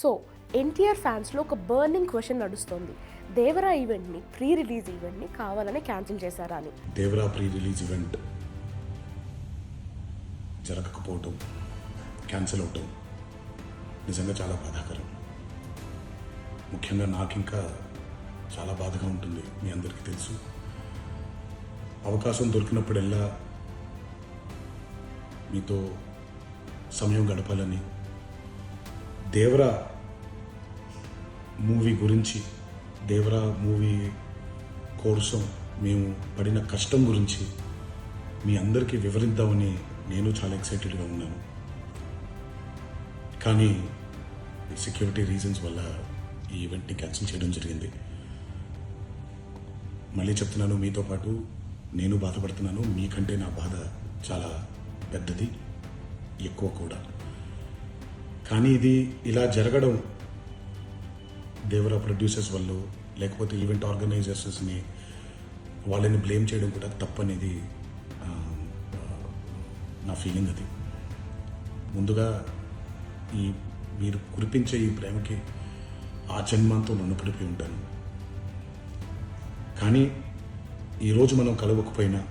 So NTR ఫ్యాన్స్లో ఒక burning question నడుస్తోంది. దేవరా ఈవెంట్ని, ప్రీ రిలీజ్ ఈవెంట్ని కావాలని క్యాన్సిల్ చేశారా అని. దేవరా ప్రీ రిలీజ్ ఈవెంట్ జరగకపోవటం, క్యాన్సిల్ అవటం నిజంగా చాలా బాధాకరం. ముఖ్యంగా నాకు ఇంకా చాలా బాధగా ఉంటుంది. మీ అందరికీ తెలుసు, అవకాశం దొరికినప్పుడల్లా మీతో సమయం గడపాలని, దేవరా మూవీ గురించి, దేవరా మూవీ కోసం మేము పడిన కష్టం గురించి మీ అందరికీ వివరిద్దామని నేను చాలా ఎక్సైటెడ్గా ఉన్నాను. కానీ సెక్యూరిటీ రీజన్స్ వల్ల ఈ ఈవెంట్ని క్యాన్సిల్ చేయడం జరిగింది. మళ్ళీ చెప్తున్నాను, మీతో పాటు నేను బాధపడుతున్నాను. మీకంటే నా బాధ చాలా పెద్దది, ఎక్కువ కూడా. కానీ ఇది ఇలా జరగడం దేవరా ప్రొడ్యూసర్స్ వల్ల, లేకపోతే ఈవెంట్ ఆర్గనైజర్స్ని వాళ్ళని బ్లేమ్ చేయడం కూడా తప్పనేది నా ఫీలింగ్. అది ముందుగా మీరు కురిపించే ఈ ప్రేమకి ఆ జన్మంతో రుణపడిపోయి ఉంటాను. కానీ ఈరోజు మనం కలవకపోయినా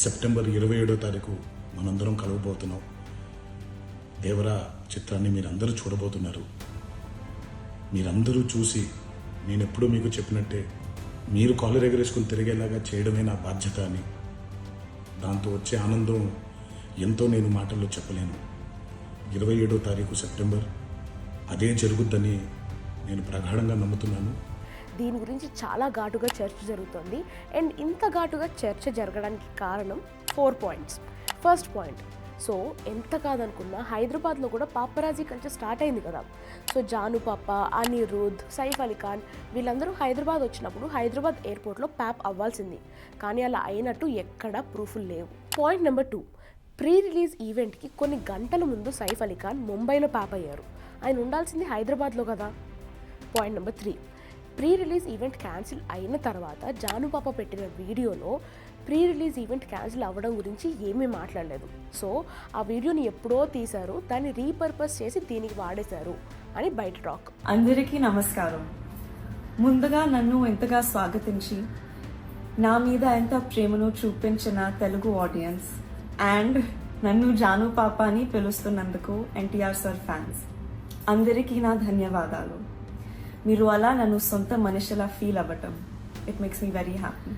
సెప్టెంబర్ 27వ తారీఖు మనందరం కలవబోతున్నాం. దేవరా చిత్రాన్ని మీరందరూ చూడబోతున్నారు. మీరందరూ చూసి, నేను ఎప్పుడూ మీకు చెప్పినట్టే, మీరు కాలర్ ఎగరేసుకుని తిరిగేలాగా చేయడమే నా బాధ్యత అని, దాంతో వచ్చే ఆనందం ఎంతో నేను మాటల్లో చెప్పలేను. 27వ తారీఖు సెప్టెంబర్ అదే జరుగుద్దని నేను ప్రగాఢంగా నమ్ముతున్నాను. దీని గురించి చాలా ఘాటుగా చర్చ జరుగుతుంది. అండ్ ఇంత ఘాటుగా చర్చ జరగడానికి కారణం 4 పాయింట్స్. ఫస్ట్ పాయింట్, సో ఎంత కాదనుకున్నా హైదరాబాద్లో కూడా పాపరాజీ కల్చర్ స్టార్ట్ అయింది కదా. సో జాను పాప, అనిరుద్, సైఫ్ అలీ ఖాన్ వీళ్ళందరూ హైదరాబాద్ వచ్చినప్పుడు హైదరాబాద్ ఎయిర్పోర్ట్లో ప్యాప్ అవ్వాల్సింది. కానీ అలా అయినట్టు ఎక్కడా ప్రూఫ్లు లేవు. పాయింట్ నెంబర్ 2, ప్రీ రిలీజ్ ఈవెంట్కి కొన్ని గంటల ముందు సైఫ్ అలీ ఖాన్ ముంబైలో ప్యాప్ అయ్యారు. ఆయన ఉండాల్సింది హైదరాబాద్లో కదా. Point number 3, pre release event cancel అయిన తర్వాత జానుపాప పెట్టిన వీడియోలో ప్రీ రిలీజ్ ఈవెంట్ క్యాన్సిల్ అవ్వడం గురించి ఏమీ మాట్లాడలేదు. సో ఆ వీడియోని ఎప్పుడో తీశారు, దాన్ని రీపర్పస్ చేసి దీనికి వాడేశారు అని బయట టాక్. అందరికీ నమస్కారం. ముందుగా నన్ను ఎంతగా స్వాగతించి నా మీద ఎంత ప్రేమను చూపించిన తెలుగు ఆడియన్స్ అండ్ నన్ను జాను పాప అని పిలుస్తున్నందుకు ఎన్టీఆర్ సార్ ఫ్యాన్స్ అందరికీ నా ధన్యవాదాలు. మీరు అలా నన్ను సొంత మనిషిలా ఫీల్ అవ్వటం, it makes me very happy.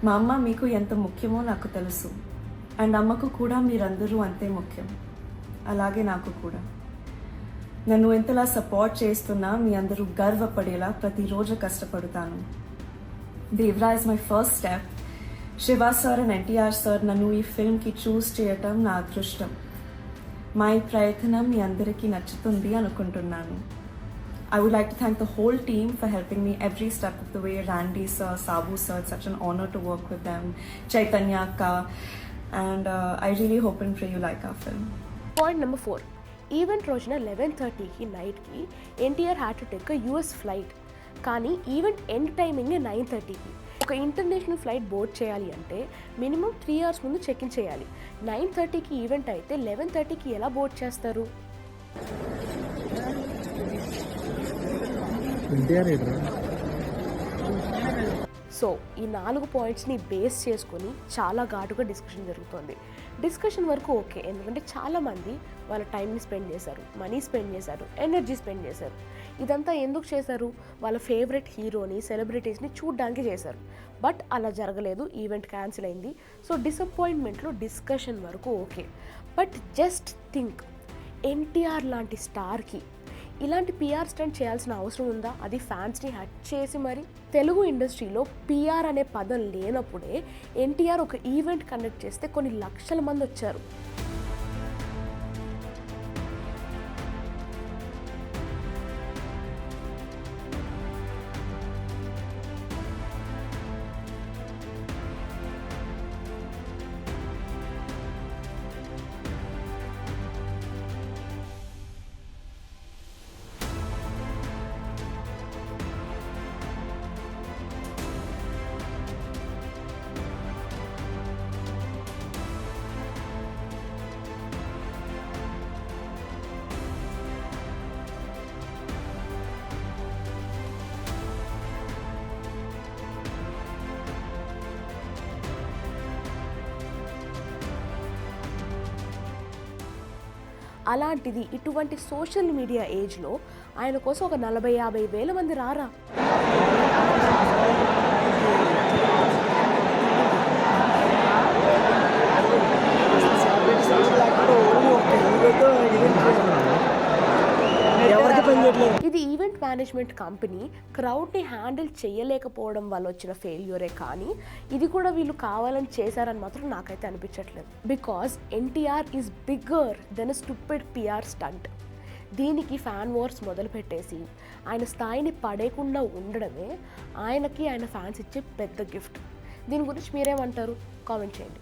మా అమ్మ మీకు ఎంత ముఖ్యమో నాకు తెలుసు, అండ్ అమ్మకు కూడా మీరందరూ అంతే ముఖ్యం, అలాగే నాకు కూడా. నన్ను ఎంతలా సపోర్ట్ చేస్తున్నా మీ అందరూ గర్వపడేలా ప్రతిరోజు కష్టపడతాను. Devara is my first step. Shiva sir and NTR sir నన్ను ఈ ఫిల్మ్కి చూస్ చేయటం నా అదృష్టం. మా ఈ ప్రయత్నం మీ అందరికీ నచ్చుతుంది అనుకుంటున్నాను. I would like to thank the whole team for helping me every step of the way. Randy sir, Sabu sir, it's such an honor to work with them. Chaitanya Akka, and I really hope and pray you like our film. Point number 4, event రోజున 11:30కి నైట్కి NTR had to take US flight. కానీ event end timing 9:30కి. ఒక international flight board చేయాలి అంటే minimum 3 hours ముందు check in చేయాలి. 9:30కి event అయితే 11:30కి ఎలా బోర్డ్ చేస్తారు? సో ఈ 4 పాయింట్స్ని బేస్ చేసుకొని చాలా ఘాటుగా డిస్కషన్ జరుగుతుంది. డిస్కషన్ వరకు ఓకే, ఎందుకంటే చాలామంది వాళ్ళ టైంని స్పెండ్ చేశారు, మనీ స్పెండ్ చేశారు, ఎనర్జీ స్పెండ్ చేశారు. ఇదంతా ఎందుకు చేశారు? వాళ్ళ ఫేవరెట్ హీరోని, సెలబ్రిటీస్ని చూడ్డానికి చేశారు. బట్ అలా జరగలేదు, ఈవెంట్ క్యాన్సిల్ అయింది. సో డిసప్పాయింట్మెంట్లో డిస్కషన్ వరకు okay. But just think, NTR లాంటి స్టార్కి ఇలాంటి పిఆర్ స్టంట్ చేయాల్సిన అవసరం ఉందా? అది ఫ్యాన్స్ని హట్ చేసి మరి. తెలుగు ఇండస్ట్రీలో పిఆర్ అనే పదం లేనప్పుడే ఎన్టీఆర్ ఒక ఈవెంట్ కండక్ట్ చేస్తే కొన్ని లక్షల మంది వచ్చారు. అలాంటిది ఇటువంటి సోషల్ మీడియా ఏజ్లో ఆయన కోసం ఒక 40-50 వేల మంది రారా? ఇది ఈవెంట్ మేనేజ్మెంట్ కంపెనీ క్రౌడ్ని హ్యాండిల్ చేయలేకపోవడం వల్ల వచ్చిన ఫెయిల్యూరే కానీ ఇది కూడా వీళ్ళు కావాలని చేశారని మాత్రం నాకైతే అనిపించట్లేదు. Because NTR is bigger than stupid PR stunt. దీనికి ఫ్యాన్ వార్స్ మొదలుపెట్టేసి ఆయన స్థాయిని పడేయకుండా ఉండడమే ఆయనకి ఆయన ఫ్యాన్స్ ఇచ్చే పెద్ద గిఫ్ట్. దీని గురించి మీరేమంటారు? కామెంట్ చేయండి.